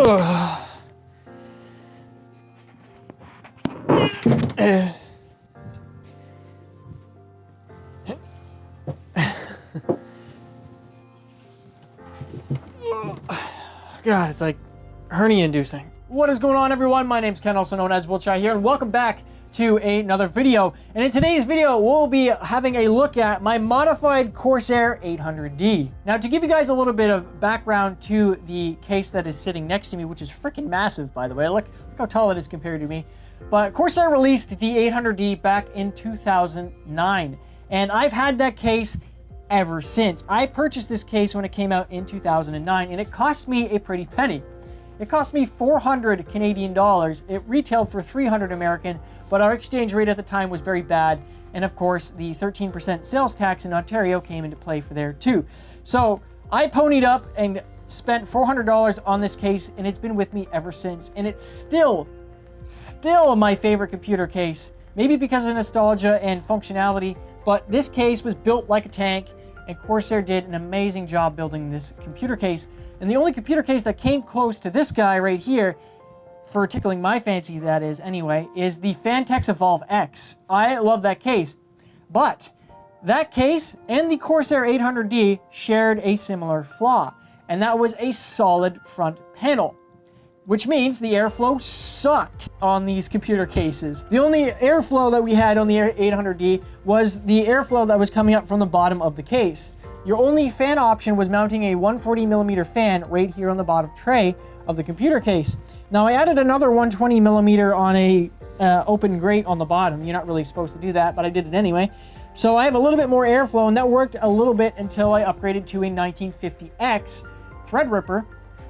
Ugh. God, it's like hernia inducing. What is going on, everyone? My name's Ken, also known as Wiltshire here, and welcome back to another video. And in today's video, we'll be having a look at my modified Corsair 800D. Now, to give you guys a little bit of background to the case that is sitting next to me, which is freaking massive, by the way. Look how tall it is compared to me. But Corsair released the 800D back in 2009, and I've had that case ever since. I purchased this case when it came out in 2009, and it cost me a pretty penny. It cost me 400 Canadian dollars. It retailed for 300 American, but our exchange rate at the time was very bad. And of course, the 13% sales tax in Ontario came into play for there too. So I ponied up and spent $400 on this case, and it's been with me ever since. And it's still my favorite computer case, maybe because of nostalgia and functionality, but this case was built like a tank, and Corsair did an amazing job building this computer case. And the only computer case that came close to this guy right here, for tickling my fancy that is anyway, is the Phanteks Evolve X. I love that case. But that case and the Corsair 800D shared a similar flaw, and that was a solid front panel, which means the airflow sucked on these computer cases. The only airflow that we had on the 800D was the airflow that was coming up from the bottom of the case. Your only fan option was mounting a 140mm fan right here on the bottom tray of the computer case. Now, I added another 120mm on a open grate on the bottom. You're not really supposed to do that, but I did it anyway. So I have a little bit more airflow, and that worked a little bit until I upgraded to a 1950X Threadripper.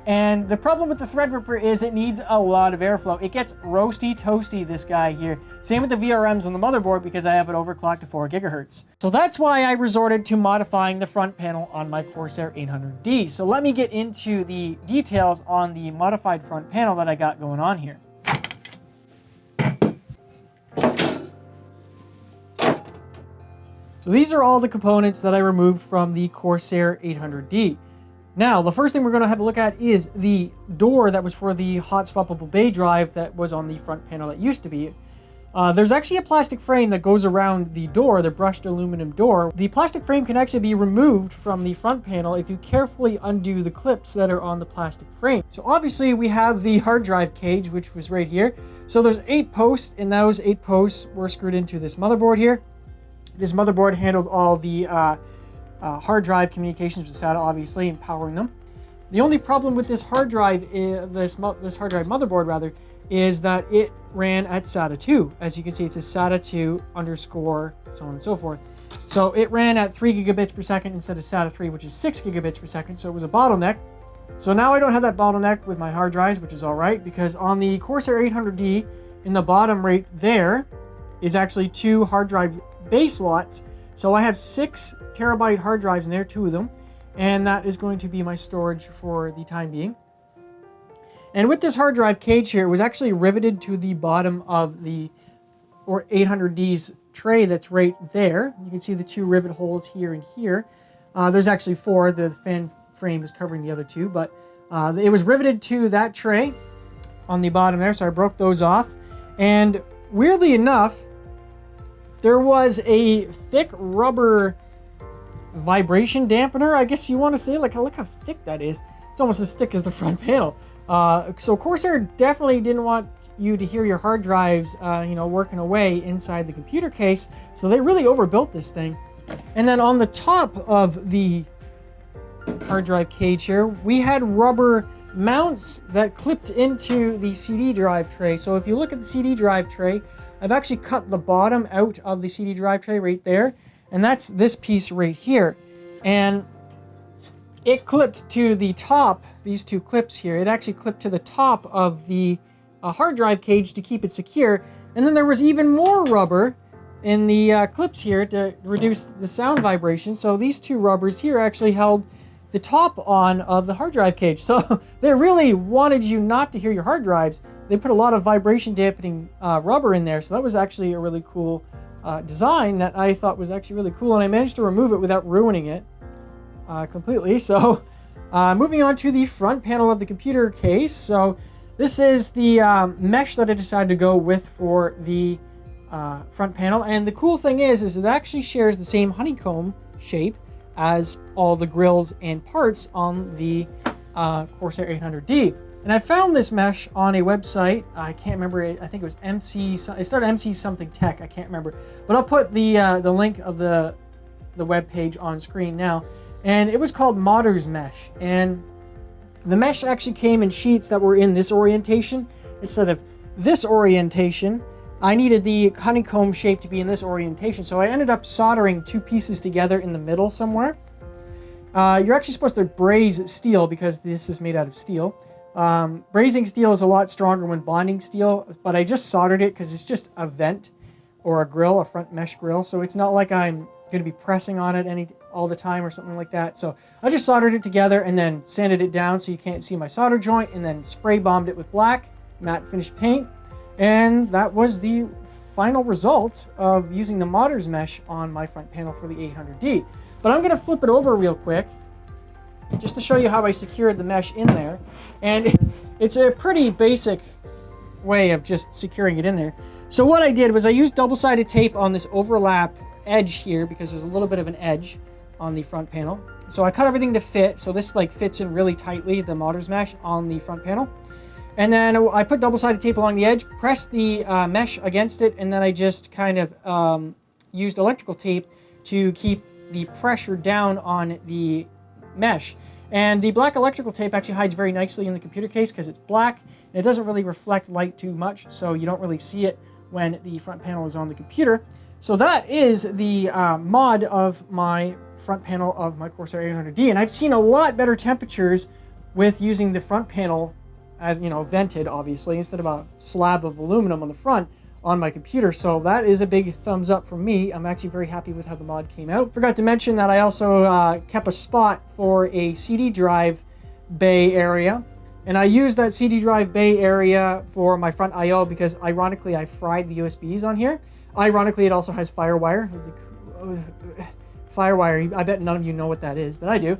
And the problem with the Threadripper is it needs a lot of airflow. It gets roasty toasty, this guy here. Same with the VRMs on the motherboard, because I have it overclocked to 4 gigahertz. So that's why I resorted to modifying the front panel on my Corsair 800D. So let me get into the details on the modified front panel that I got going on here. So these are all the components that I removed from the Corsair 800D. Now, the first thing we're going to have a look at is the door that was for the hot swappable bay drive that was on the front panel that used to be. There's actually a plastic frame that goes around the door, the brushed aluminum door. The plastic frame can actually be removed from the front panel if you carefully undo the clips that are on the plastic frame. So obviously we have the hard drive cage, which was right here. So there's 8 posts, and those 8 posts were screwed into this motherboard here. This motherboard handled all the hard drive communications with SATA, obviously, and powering them. The only problem with this hard drive, this hard drive motherboard rather, is that it ran at SATA 2. As you can see, it says SATA 2 underscore so on and so forth. So it ran at 3 gigabits per second instead of SATA 3, which is 6 gigabits per second. So it was a bottleneck. So now I don't have that bottleneck with my hard drives, which is all right, because on the Corsair 800D, in the bottom right there, is actually 2 hard drive bay slots. So I have 6 terabyte hard drives in there, 2 of them, and that is going to be my storage for the time being. And with this hard drive cage here, it was actually riveted to the bottom of the 800D's tray that's right there. You can see the 2 rivet holes here and here. There's actually 4. The fan frame is covering the other 2, but it was riveted to that tray on the bottom there, so I broke those off. And weirdly enough, there was a thick rubber vibration dampener, I guess you want to say. Look how thick that is. It's almost as thick as the front panel. So Corsair definitely didn't want you to hear your hard drives, working away inside the computer case. So they really overbuilt this thing. And then on the top of the hard drive cage here, we had rubber mounts that clipped into the CD drive tray. So if you look at the CD drive tray, I've actually cut the bottom out of the CD drive tray right there, and that's this piece right here. And it clipped to the top, these 2 clips here, it actually clipped to the top of the hard drive cage to keep it secure. And then there was even more rubber in the clips here to reduce the sound vibration. So these 2 rubbers here actually held the top on of the hard drive cage. So they really wanted you not to hear your hard drives. They put a lot of vibration dampening rubber in there, so that was actually a really cool design that I thought was actually really cool, and I managed to remove it without ruining it completely. So Moving on to the front panel of the computer case. So this is the mesh that I decided to go with for the front panel. And the cool thing is it actually shares the same honeycomb shape as all the grills and parts on the Corsair 800D. And I found this mesh on a website. I can't remember it. I think it was MC. It started MC something tech. I can't remember. But I'll put the link of the web page on screen now. And it was called Modder's Mesh. And the mesh actually came in sheets that were in this orientation instead of this orientation. I needed the honeycomb shape to be in this orientation, so I ended up soldering two pieces together in the middle somewhere. You're actually supposed to braze steel because this is made out of steel. Brazing steel is a lot stronger when bonding steel, but I just soldered it because it's just a vent or a grill, a front mesh grill, so it's not like I'm going to be pressing on it all the time or something like that. So I just soldered it together and then sanded it down so you can't see my solder joint, and then spray bombed it with black matte finish paint. And that was the final result of using the Modder's mesh on my front panel for the 800D. But I'm going to flip it over real quick just to show you how I secured the mesh in there. And it's a pretty basic way of just securing it in there. So what I did was I used double-sided tape on this overlap edge here because there's a little bit of an edge on the front panel. So I cut everything to fit, so this like fits in really tightly, the Modder's mesh on the front panel. And then I put double-sided tape along the edge, pressed the mesh against it, and then I just kind of used electrical tape to keep the pressure down on the mesh. And the black electrical tape actually hides very nicely in the computer case because it's black, and it doesn't really reflect light too much, so you don't really see it when the front panel is on the computer. So that is the mod of my front panel of my Corsair 800D, and I've seen a lot better temperatures with using the front panel as, you know, vented, obviously, instead of a slab of aluminum on the front on my computer. So that is a big thumbs up from me. I'm actually very happy with how the mod came out. Forgot to mention that I also kept a spot for a CD drive bay area. And I used that CD drive bay area for my front I/O because, ironically, I fried the USBs on here. Ironically, it also has FireWire. FireWire, I bet none of you know what that is, but I do.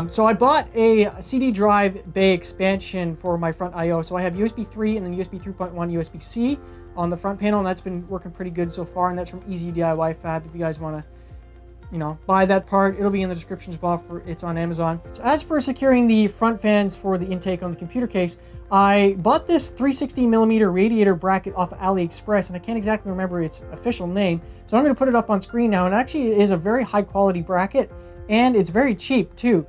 So I bought a CD drive bay expansion for my front I/O. So I have USB 3 and then USB 3.1 USB-C on the front panel, and that's been working pretty good so far, and that's from EZ-DIYFAB. If you guys want to, you know, buy that part, it'll be in the description box. It's on Amazon. So as for securing the front fans for the intake on the computer case, I bought this 360mm radiator bracket off of AliExpress, and I can't exactly remember its official name, so I'm going to put it up on screen now. And actually, it is a very high quality bracket, and it's very cheap too,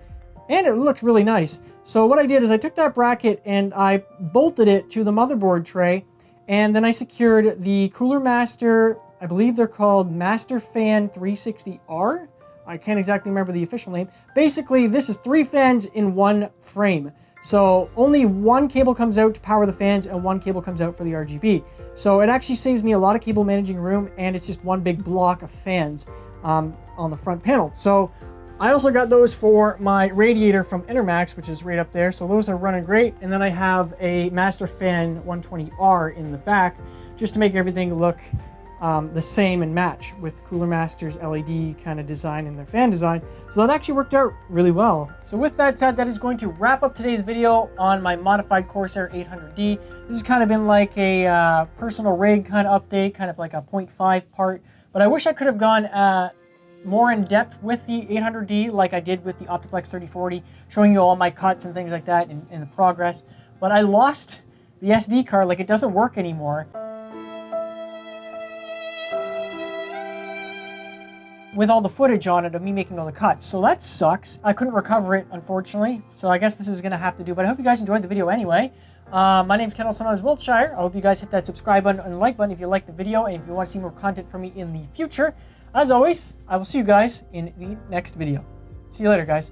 and it looks really nice. So what I did is I took that bracket and I bolted it to the motherboard tray, and then I secured the CoolerMaster, I believe they're called Masterfan 360R. I can't exactly remember the official name. Basically, this is 3 fans in one frame. So only one cable comes out to power the fans and one cable comes out for the RGB. So it actually saves me a lot of cable managing room, and it's just one big block of fans on the front panel. So I also got those for my radiator from Enermax, which is right up there. So those are running great. And then I have a Masterfan 120R in the back just to make everything look the same and match with CoolerMaster's LED kind of design and their fan design. So that actually worked out really well. So with that said, that is going to wrap up today's video on my modified Corsair 800D. This has kind of been like a personal rig kind of update, kind of like a 0.5 part. But I wish I could have gone more in depth with the 800D like I did with the Optiplex 3040, showing you all my cuts and things like that in the progress. But I lost the SD card, like it doesn't work anymore. With all the footage on it of me making all the cuts. So that sucks. I couldn't recover it, unfortunately. So I guess this is going to have to do, but I hope you guys enjoyed the video anyway. My name's Kaislin, sometimes Wiltshire. I hope you guys hit that subscribe button and like button if you like the video, and if you want to see more content from me in the future. As always, I will see you guys in the next video. See you later, guys.